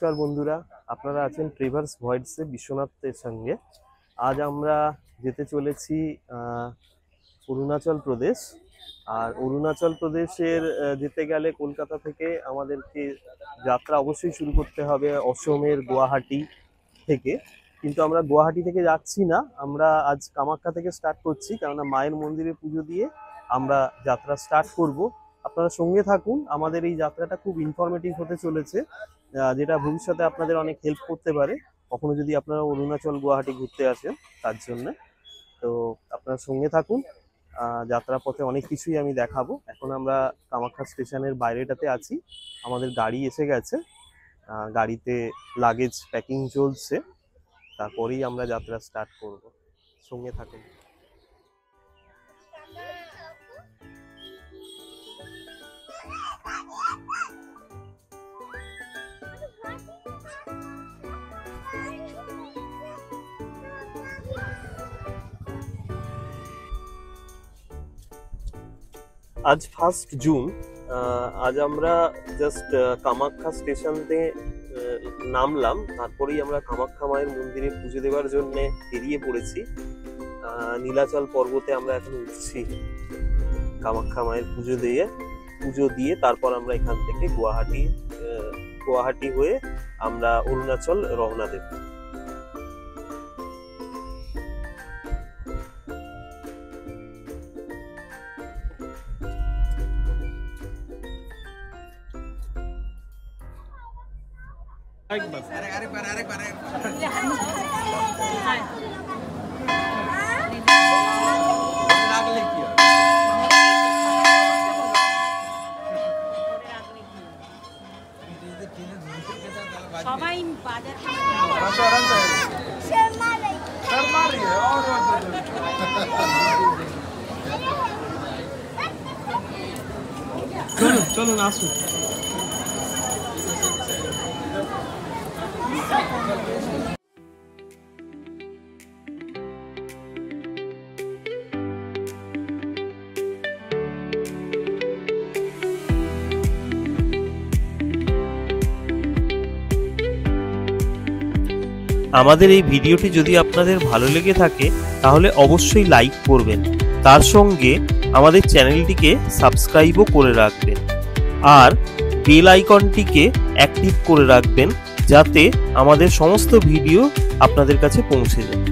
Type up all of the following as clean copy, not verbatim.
নমস্কার বন্ধুরা, আপনারা আছেন ট্রেভার্স ভয়েসে বিশ্বনাথের সঙ্গে। আজ আমরা যেতে চলেছি অরুণাচল প্রদেশ। আর অরুণাচল প্রদেশের যেতে গেলে কলকাতা থেকে আমাদেরকে যাত্রা অবশ্যই শুরু করতে হবে অসমের গুয়াহাটি থেকে। কিন্তু আমরা গুয়াহাটি থেকে যাচ্ছি না, আমরা আজ কামাখ্যা থেকে স্টার্ট করছি, কেননা মায়ের মন্দিরে পুজো দিয়ে আমরা যাত্রা স্টার্ট করব। আপনারা সঙ্গে থাকুন, আমাদের এই যাত্রাটা খুব ইনফরমেটিভ হতে চলেছে, যেটা ভবিষ্যতে আপনাদের অনেক হেল্প করতে পারে কখনো যদি আপনারা অরুণাচল গুয়াহাটি ঘুরতে আসেন তার জন্য। তো আপনারা সঙ্গে থাকুন, যাত্রাপথে অনেক কিছুই আমি দেখাবো। এখন আমরা কামাখ্যা স্টেশনের বাইরেটাতে আছি, আমাদের গাড়ি এসে গেছে, গাড়িতে লাগেজ প্যাকিং চলছে, তারপরেই আমরা যাত্রা স্টার্ট করব। সঙ্গে থাকুন। আজ 1 জুন। আজ আমরা জাস্ট কামাখ্যা স্টেশনে নামলাম, তারপরেই আমরা কামাখ্যা মায়ের মন্দিরে পুজো দেওয়ার জন্য বেরিয়ে পড়েছি। নীলাচল পর্বতে আমরা এখন উঠছি, কামাখ্যা মায়ের পুজো দিয়ে তারপর আমরা এখান থেকে গুয়াহাটি হয়ে আমরা অরুণাচল রওনা দেব। সবাই বাজার চলুন আসুন। আমাদের এই ভিডিওটি যদি আপনাদের ভালো লেগে থাকে তাহলে অবশ্যই লাইক করবেন, তার সঙ্গে আমাদের চ্যানেলটিকে সাবস্ক্রাইবও করে রাখবেন আর বেল আইকনটিকে অ্যাক্টিভ করে রাখবেন, যাতে আমাদের সমস্ত ভিডিও আপনাদের কাছে পৌঁছে যায়।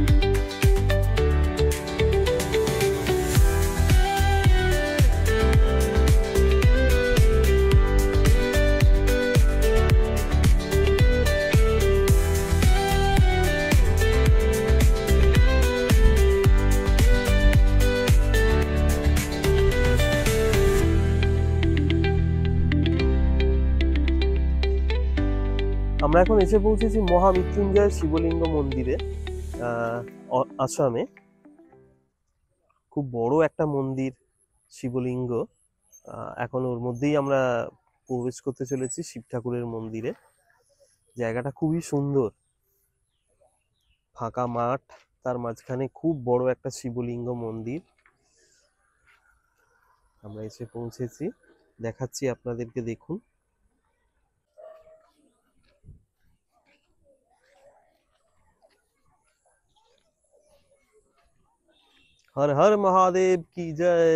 আমরা এখন এসে পৌঁছেছি মহামৃত্যুঞ্জয় শিবলিঙ্গ মন্দিরে, আসামে। খুব বড় একটা মন্দির, শিবলিঙ্গ। এখন ওর মধ্যেই আমরা প্রবেশ করতে চলেছি, শিব ঠাকুরের মন্দিরে। জায়গাটা খুবই সুন্দর, ফাঁকা মাঠ, তার মাঝখানে খুব বড় একটা শিবলিঙ্গ মন্দির। আমরা এসে পৌঁছেছি, দেখাচ্ছি আপনাদেরকে, দেখুন। हर हर महादेव की जय,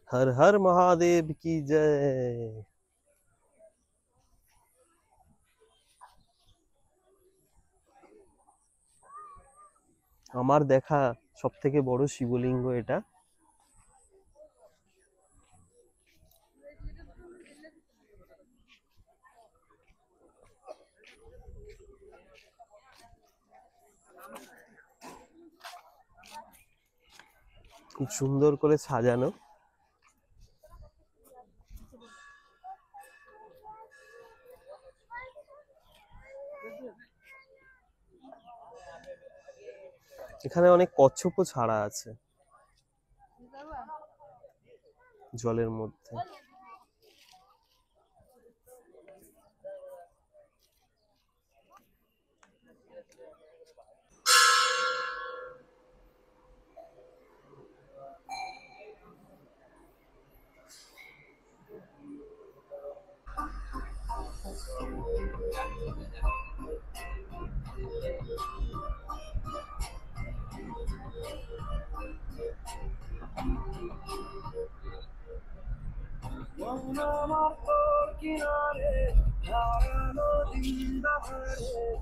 हर हर महादेव की जय। আমার দেখা সবথেকে বড় শিবলিঙ্গ এটা। খুব সুন্দর করে সাজানো। এখানে অনেক কচ্ছপও ছাড়া আছে জলের মধ্যে।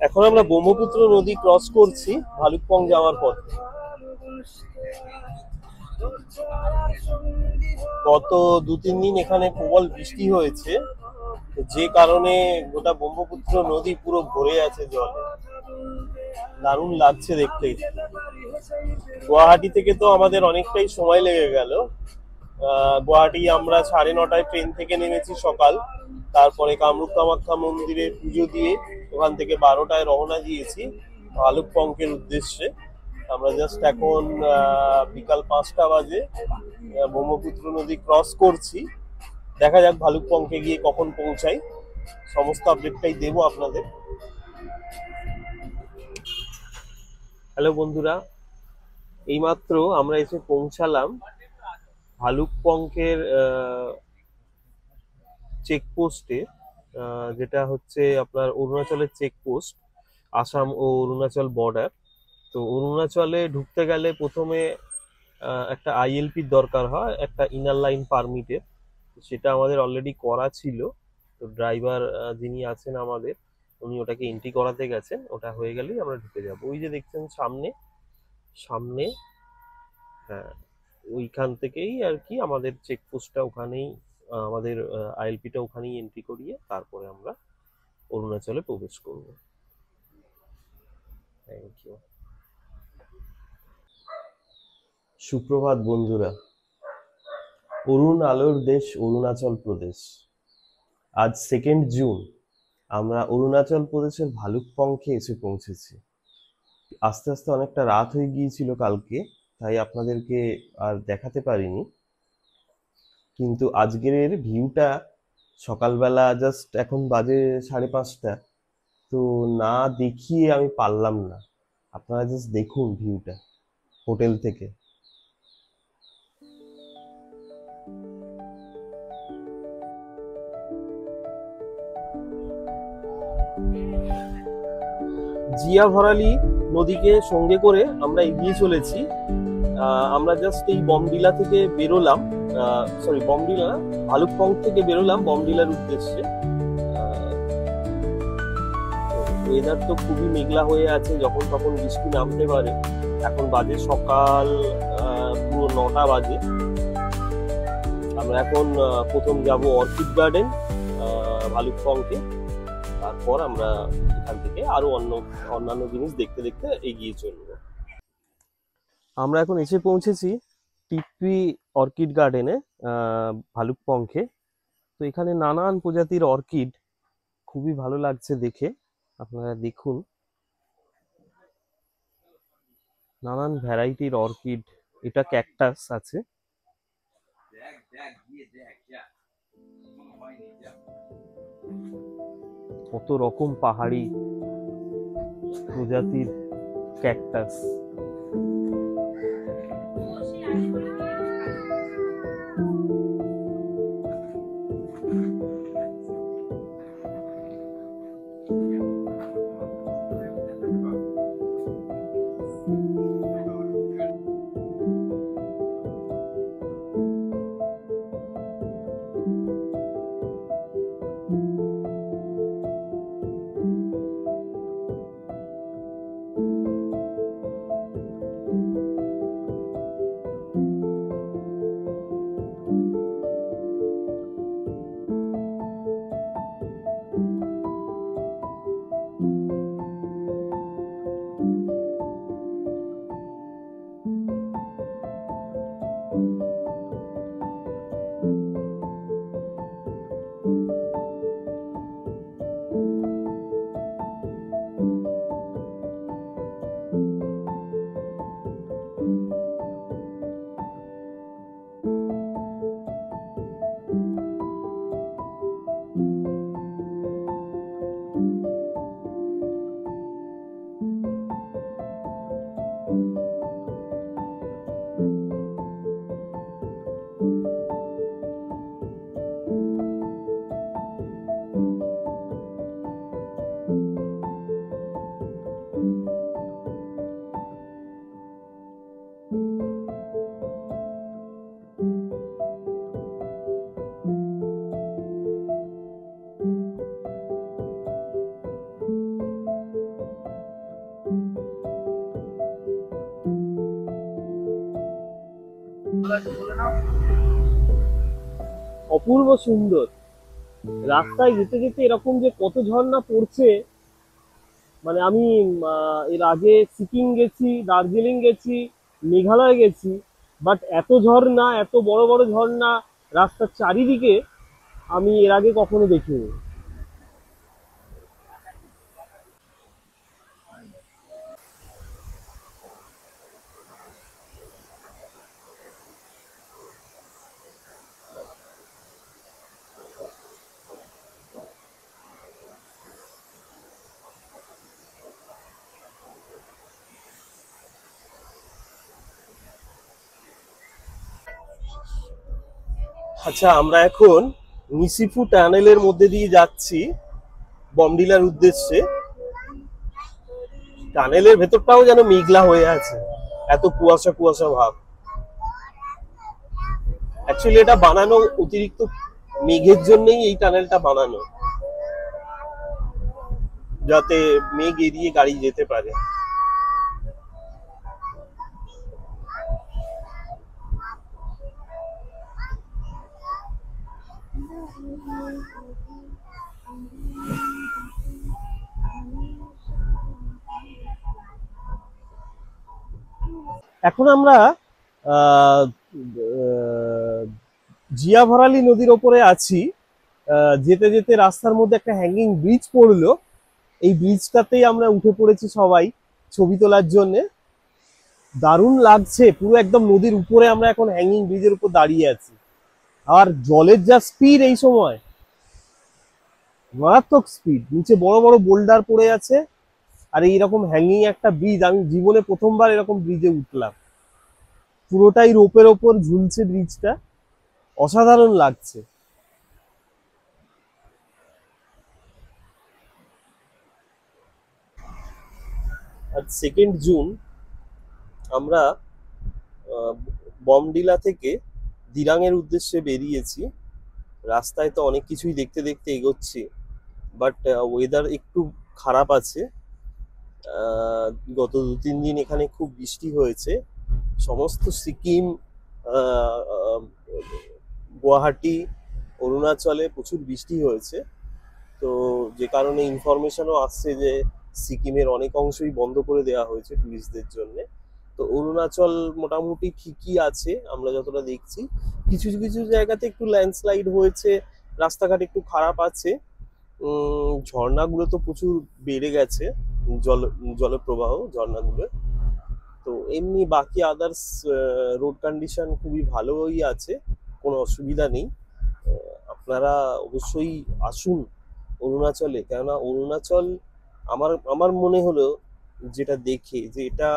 এখন আমরা ব্রহ্মপুত্র নদী ক্রস করছি ভালুকপং যাওয়ার পথে। গত 2-3 দিন এখানে প্রবল বৃষ্টি হয়েছে, যে কারণে গোটা ব্রহ্মপুত্র নদী পুরো ভরে আছে জলে। দারুণ লাগছে দেখতে। গুয়াহাটি থেকে তো আমাদের অনেকটাই সময় লেগে গেল। গুয়াহাটি আমরা 9:30 ট্রেন থেকে নেমেছি সকাল, তারপরে কামরূপ কামাখ্যা মন্দিরে পুজো দিয়ে ওখান থেকে 12টায় রওনা দিয়েছি ভালুকপংকের উদ্দেশ্যে। আমরা জাস্ট এখন বিকাল 5টা বাজে ব্রহ্মপুত্র নদী ক্রস করছি। দেখা যাক ভালুকপংকে গিয়ে কখন পৌঁছাই, সমস্ত আপডেটটাই দেবো আপনাদের। হ্যালো বন্ধুরা, এইমাত্র আমরা এসে পৌঁছালাম ভালুকপংকের চেকপোস্টে, যেটা হচ্ছে আপনার অরুণাচলের চেকপোস্ট, আসাম ও অরুণাচল বর্ডার। তো অরুণাচলে ঢুকতে গেলে প্রথমে একটা আইএলপির দরকার হয়, একটা ইনার লাইন পারমিটের। সেটা আমাদের অলরেডি করা ছিল। তো ড্রাইভার যিনি আছেন আমাদের, উনি ওটাকে এন্ট্রি করাতে গেছেন। ওটা হয়ে গেলেই আমরা ঢুকে যাব। ওই যে দেখছেন সামনে সামনে, হ্যাঁ, ওইখান থেকেই আর কি আমাদের চেকপোস্টটা, ওখানেই আমাদের আইএলপিটা ওখানেই এন্ট্রি করিয়ে তারপরে আমরা অরুণাচলে প্রবেশ করব। Thank you. সুপ্রভাত বন্ধুরা, অরুণ আলোর দেশ অরুণাচল প্রদেশ। আজ 2 জুন আমরা অরুণাচল প্রদেশের ভালুকপংকে এসে পৌঁছেছি। আস্তে আস্তে অনেকটা রাত হয়ে গিয়েছিল কালকে, তাই আপনাদেরকে আর দেখাতে পারিনি। কিন্তু আজকের ভিউটা সকালবেলা, জাস্ট এখন বাজে 5:30, তো না দেখিয়ে আমি পারলাম না। আপনারা জাস্ট দেখুন ভিউটা হোটেল থেকে। জিয়া ভরালি নদীকে সঙ্গে করে আমরা এগিয়ে চলেছি। আমরা জাস্ট এই বমডিলা থেকে বেরোলাম, বমডিলা না, ভালুকপং থেকে বেরোলাম বমডিলার উদ্দেশ্যে। ওয়েদার তো খুবই মেঘলা হয়ে আছে, যখন তখন বৃষ্টি নামতে পারে। এখন বাজে সকাল পুরো 9টা বাজে। আমরা এখন প্রথম যাব অর্কিড গার্ডেন ভালুকপংকে, তারপর আমরা এখান থেকে আরো অন্যান্য জিনিস দেখতে দেখতে এগিয়ে চলব। আমরা এখন এসে পৌঁছেছি টিপি অর্কিড গার্ডেনে ভালুকপংকে। তো এখানে নানান প্রজাতির অর্কিড, খুবই ভালো লাগছে দেখে। আপনারা দেখুন, নানান ভ্যারাইটির অর্কিড। এটা ক্যাকটাস আছে। কত রকম পাহাড়ি প্রজাতির ক্যাকটাস। অপূর্ব সুন্দর। রাস্তায় যেতে যেতে এরকম যে কত ঝর্ণা পড়ছে, মানে আমি এর আগে সিকিম গেছি, দার্জিলিং গেছি, মেঘালয় গেছি, বাট এত ঝর্ণা, এত বড় বড় ঝর্ণা রাস্তার চারিদিকে আমি এর আগে কখনো দেখিনি। আচ্ছা, আমরা এখন নিসিফু টানেলের মধ্যে দিয়ে যাচ্ছি বমডিলার উদ্দেশ্যে। টানেলের ভেতরটাও যেন মেঘলা হয়ে আছে, এত কুয়াশা কুয়াশা ভাব। অ্যাকচুয়ালি এটা বানানো অতিরিক্ত মেঘের জন্যই, এই টানেলটা বানানো যাতে মেঘ এড়িয়ে গাড়ি যেতে পারে। এখন আমরা আহ, আহ, জিয়াভরালি নদীর ওপরে আছি। যেতে যেতে রাস্তার মধ্যে একটা হ্যাঙ্গিং ব্রিজ পড়লো, এই ব্রিজটাতেই আমরা উঠে পড়েছি সবাই ছবি তোলার জন্য। দারুণ লাগছে, পুরো একদম নদীর উপরে আমরা এখন হ্যাঙ্গিং ব্রিজের উপর দাঁড়িয়ে আছি। আর জলের যা স্পিড এই সময়, মারাত্মক স্পিড, নিচে বড় বড় বোল্ডার পড়ে আছে। আর এইরকম হ্যাঙ্গিং একটা ব্রিজ, আমি জীবনে প্রথমবার এরকম ব্রিজে উঠলাম। পুরোটাই রোপের ওপর ঝুলছে ব্রিজটা, অসাধারণ লাগছে। আজ 2 জুন, আমরা বমডিলা থেকে দিরাংয়ের উদ্দেশ্যে বেরিয়েছি। রাস্তায় তো অনেক কিছুই দেখতে দেখতে এগোচ্ছি, বাট ওয়েদার একটু খারাপ আছে। গত 2-3 দিন এখানে খুব বৃষ্টি হয়েছে। সমস্ত সিকিম, গুয়াহাটি, অরুণাচলে প্রচুর বৃষ্টি হয়েছে। তো যে কারণে ইনফরমেশনও আসছে যে সিকিমের অনেক অংশই বন্ধ করে দেওয়া হয়েছে টুরিস্টদের জন্য। তো অরুণাচল মোটামুটি ঠিকই আছে আমরা যতটা দেখছি। কিছু কিছু জায়গাতে একটু ল্যান্ডস্লাইড হয়েছে, রাস্তাঘাট একটু খারাপ আছে। ঝর্ণাগুলো তো প্রচুর বেড়ে গেছে, জল জলপ্রবাহ ঝর্ণাগুলো। তো এমনি বাকি আদার্স রোড কন্ডিশন খুবই ভালোই আছে, কোনো অসুবিধা নেই। আপনারা অবশ্যই আসুন অরুণাচলে, কেননা অরুণাচল আমার আমার মনে হলো যেটা দেখে যে এটা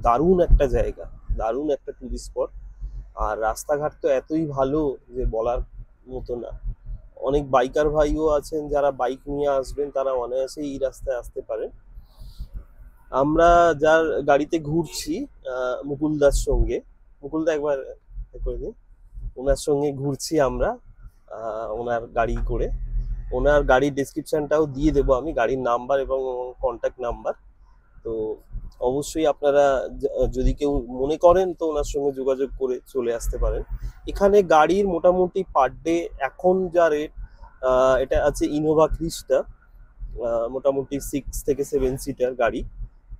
দারুণ একটা জায়গা, দারুণ একটা টুরিস্ট স্পট। আর রাস্তাঘাট তো এতই ভালো যে বলার মতো না। অনেক বাইকার ভাইও আছেন যারা বাইক নিয়ে আসবেন, তারা অনায়াসে এই রাস্তায় আসতে পারেন। আমরা যার গাড়িতে ঘুরছি, মুকুলদার সঙ্গে, মুকুলদা একবার করে দিন, ওনার সঙ্গে ঘুরছি আমরা ওনার গাড়ি করে। ওনার গাড়ির ডেসক্রিপশনটাও দিয়ে দেবো আমি, গাড়ির নাম্বার এবং কন্ট্যাক্ট নাম্বার। তো অবশ্যই আপনারা যদি কেউ মনে করেন তো ওনার সঙ্গে যোগাযোগ করে চলে আসতে পারেন। এখানে গাড়ির মোটামুটি পার ডে এখন যা রেট, এটা আছে ইনোভা ক্রিস্টা, মোটামুটি 6 থেকে 7 সিটার গাড়ি।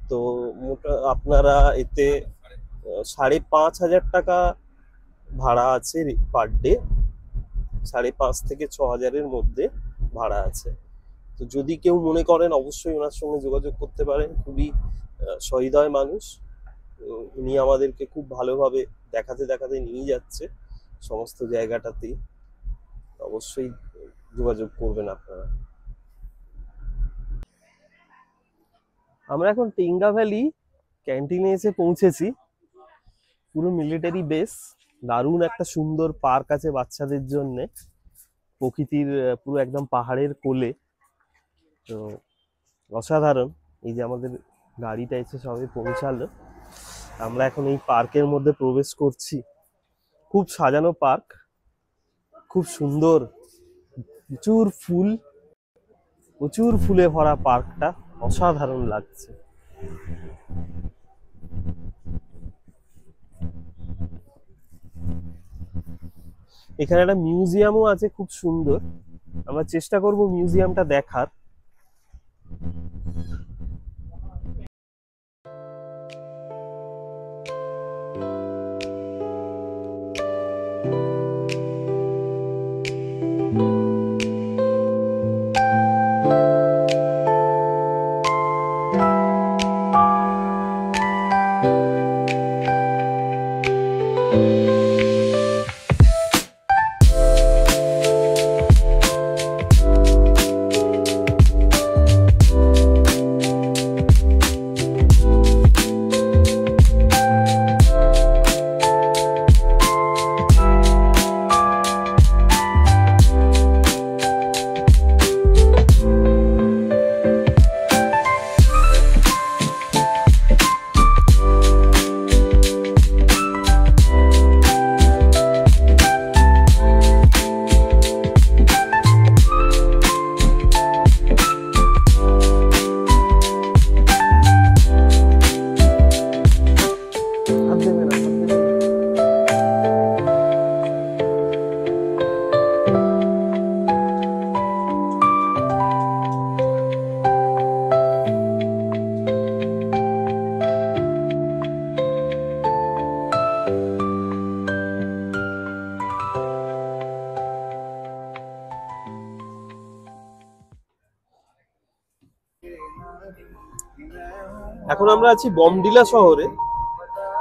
তো আপনারা এতে 5,500 টাকা ভাড়া আছে পার ডে, 5,500 থেকে 6,000-এর মধ্যে ভাড়া আছে। তো যদি কেউ মনে করেন অবশ্যই ওনার সঙ্গে যোগাযোগ করতে পারেন। খুবই সহৃদয় মানুষ, উনি আমাদেরকে খুব ভালোভাবে দেখাতে দেখাতে নিয়ে যাচ্ছে সমস্ত জায়গাটাতেই। অবশ্যই যোগাযোগ করবেন আপনারা। আমরা এখন টেঙ্গা ভ্যালি ক্যান্টিনে এসে পৌঁছেছি। পুরো মিলিটারি বেস, দারুণ একটা সুন্দর পার্ক আছে বাচ্চাদের জন্য, প্রকৃতির পুরো একদম পাহাড়ের কোলে। তো অসাধারণ। এই যে আমাদের গাড়িটা এসে সবে পৌঁছালো, আমরা এখন এই পার্কের মধ্যে প্রবেশ করছি। খুব সাজানো পার্ক, খুব সুন্দর, প্রচুর ফুল, প্রচুর ফুলে ভরা পার্কটা, অসাধারণ লাগছে। এখানে একটা মিউজিয়ামও আছে খুব সুন্দর, আমরা চেষ্টা করব মিউজিয়ামটা দেখার। হাত দেবে না, হাত দেবে না। এখন আমরা আছি বমডিলা শহরে।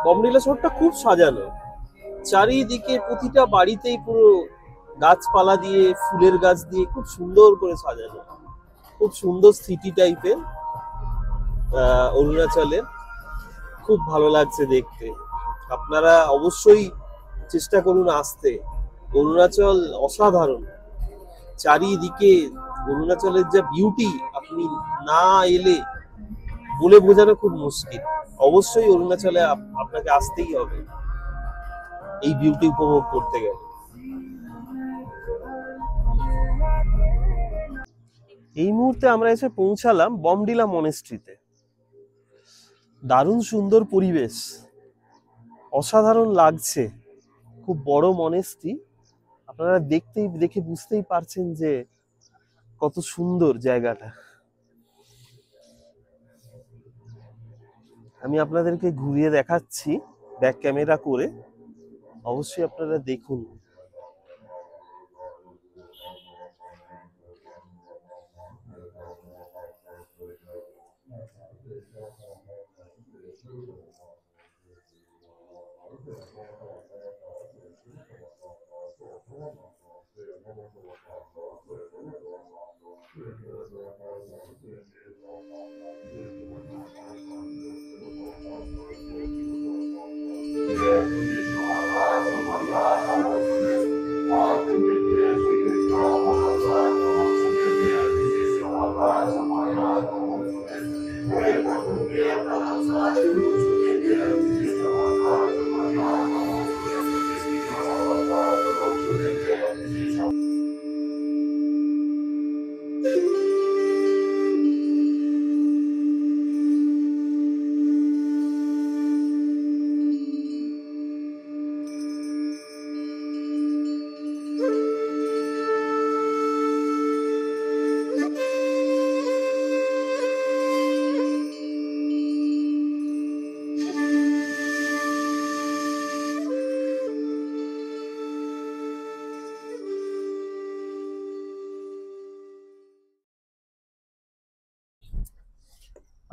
বমডিলা শহরটা খুব সাজানো, চারিদিকে প্রতিটা বাড়িতেই পুরো গাছপালা দিয়ে, ফুলের গাছ দিয়ে খুব সুন্দর করে সাজানো, খুব সুন্দর সিটি টাইপের অরুণাচলে। খুব ভালো লাগছে দেখতে। আপনারা অবশ্যই চেষ্টা করুন আসতে। অরুণাচল অসাধারণ, চারিদিকে অরুণাচলের যা বিউটি আপনি না এলে বলে বোঝানো খুব মুশকিল। অবশ্যই অরুণাচলে আপনাকে আসতেই হবে এই বিউটি উপভোগ করতে গেলে। এই মুহূর্তে আমরা এসে পৌঁছালাম বমডিলা মনেস্ট্রিতে। দারুণ সুন্দর পরিবেশ, অসাধারণ লাগছে। খুব বড় মনেস্ট্রি, আপনারা দেখে বুঝতেই পারছেন যে কত সুন্দর জায়গাটা। আমি আপনাদেরকে ঘুরিয়ে দেখাচ্ছি ব্যাক ক্যামেরা করে, অবশ্যই আপনারা দেখুন।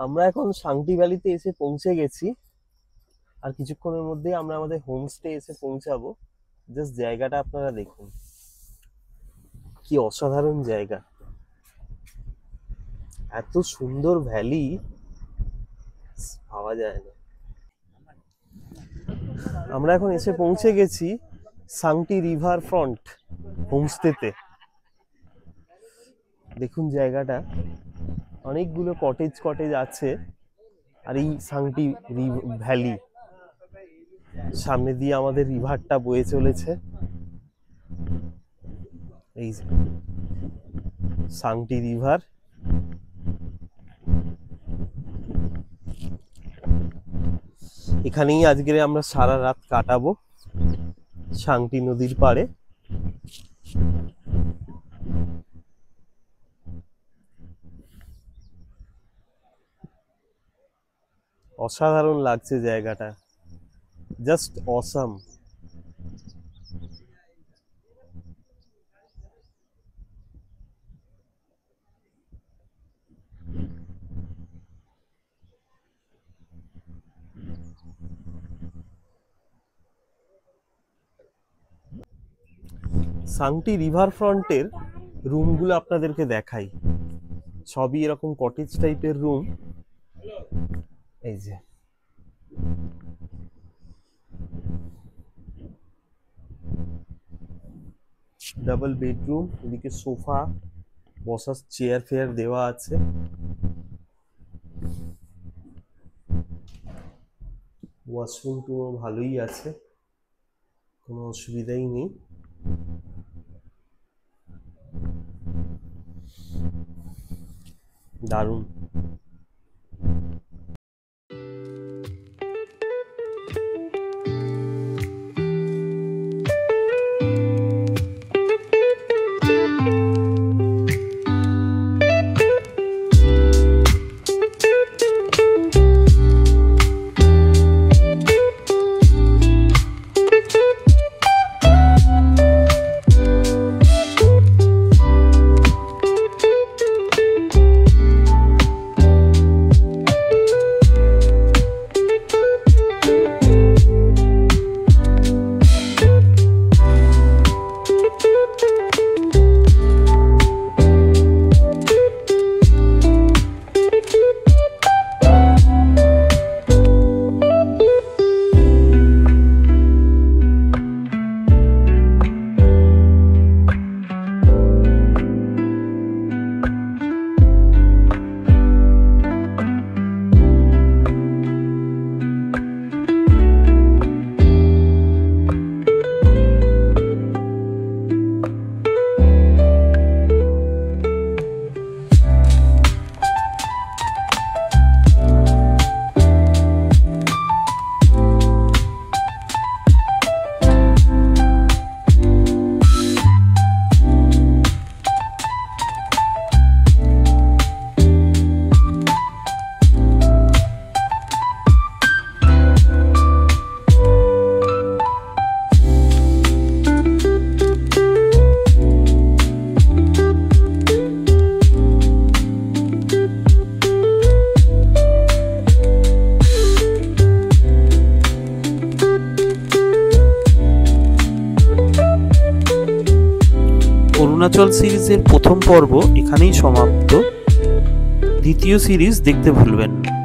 আমরা এখন সাংটি ভ্যালিতে এসে পৌঁছে গেছি, আর কিছুক্ষণের মধ্যেই আমরা আমাদের হোমস্টে এসে পৌঁছাবো। জাস্ট জায়গাটা আপনারা দেখুন, কি অসাধারণ জায়গা, এত সুন্দর ভ্যালি পাওয়া যায় না। আমরা এখন এসে পৌঁছে গেছি সাংটি রিভার ফ্রন্ট হোমস্টেতে। দেখুন জায়গাটা, অনেকগুলো কটেজ আছে, আর এই সাংটি ভ্যালি, সামনে দিয়ে আমাদের রিভারটা বয়ে চলেছে। এই সাংটি রিভার, এখানেই আজকে আমরা সারা রাত কাটাবো সাংটি নদীর পাড়ে। অসাধারণ লাগছে জায়গাটা, জাস্ট অসাম। সাংটি রিভার ফ্রন্টের রুমগুলো আপনাদেরকে দেখাই, সবই এরকম কটেজ টাইপের রুম। এই যে ডাবল বেডরুম, এদিকে সোফা, বসার চেয়ার ফেয়ার দেওয়া আছে। ওয়াশরুম টুমও ভালোই আছে, কোনো অসুবিধাই নেই। দারুণ। অরুণাচল সিরিজের প্রথম পর্ব এখানেই সমাপ্ত। দ্বিতীয় সিরিজ দেখতে ভুলবেন না।